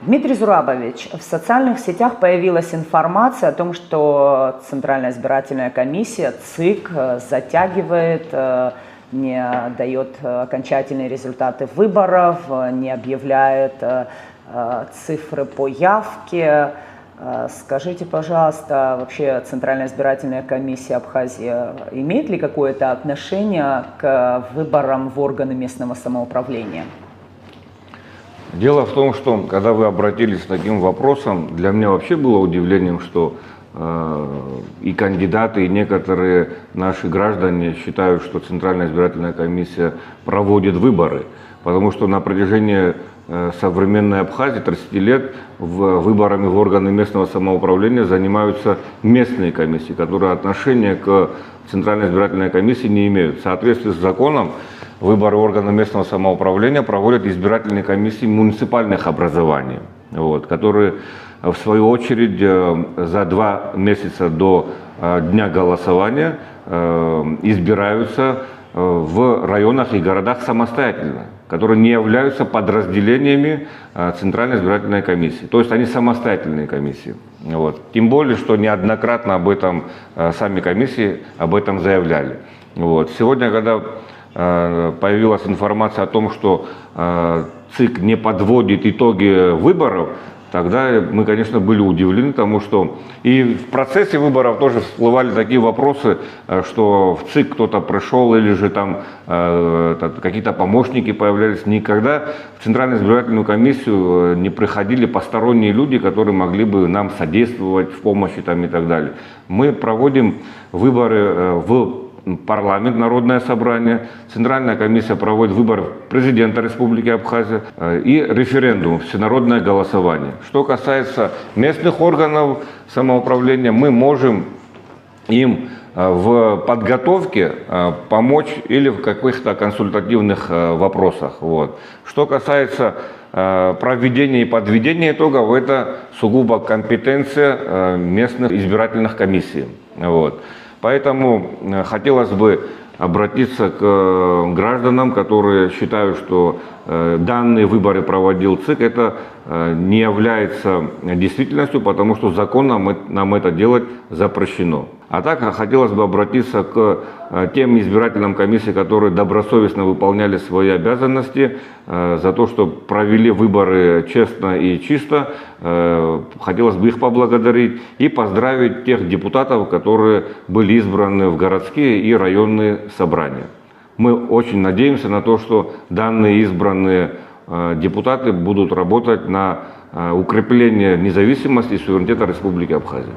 Дмитрий Зурабович, в социальных сетях появилась информация о том, что Центральная избирательная комиссия, ЦИК, затягивает, не дает окончательные результаты выборов, не объявляет цифры по явке. Скажите, пожалуйста, вообще Центральная избирательная комиссия Абхазии имеет ли какое-то отношение к выборам в органы местного самоуправления? Дело в том, что когда вы обратились с таким вопросом, для меня вообще было удивлением, что и кандидаты, и некоторые наши граждане считают, что Центральная избирательная комиссия проводит выборы, потому что на протяжении современной Абхазии 30 лет выборами в органы местного самоуправления занимаются местные комиссии, которые отношения к Центральной избирательной комиссии не имеют. В соответствии с законом выборы органов местного самоуправления проводят избирательные комиссии муниципальных образований, которые в свою очередь за 2 месяца до дня голосования избираются в районах и городах самостоятельно, которые не являются подразделениями Центральной избирательной комиссии. То есть они самостоятельные комиссии. Тем более, что неоднократно об этом сами комиссии об этом заявляли. Сегодня, когда появилась информация о том, что ЦИК не подводит итоги выборов, тогда мы, конечно, были удивлены тому, что и в процессе выборов тоже всплывали такие вопросы, что в ЦИК кто-то пришел или же там какие-то помощники появлялись. Никогда в Центральную избирательную комиссию не приходили посторонние люди, которые могли бы нам содействовать в помощи и так далее. Мы проводим выборы в парламент, Народное собрание, Центральная комиссия проводит выбор президента Республики Абхазия и референдум, всенародное голосование. Что касается местных органов самоуправления, мы можем им в подготовке помочь или в каких-то консультативных вопросах. Что касается проведения и подведения итогов, это сугубо компетенция местных избирательных комиссий. Поэтому хотелось бы обратиться к гражданам, которые считают, что данные выборы проводил ЦИК. Это не является действительностью, потому что законом нам это делать запрещено. А так хотелось бы обратиться к тем избирательным комиссиям, которые добросовестно выполняли свои обязанности, за то, что провели выборы честно и чисто. Хотелось бы их поблагодарить и поздравить тех депутатов, которые были избраны в городские и районные собрания. Мы очень надеемся на то, что данные избранные депутаты будут работать на укрепление независимости и суверенитета Республики Абхазия.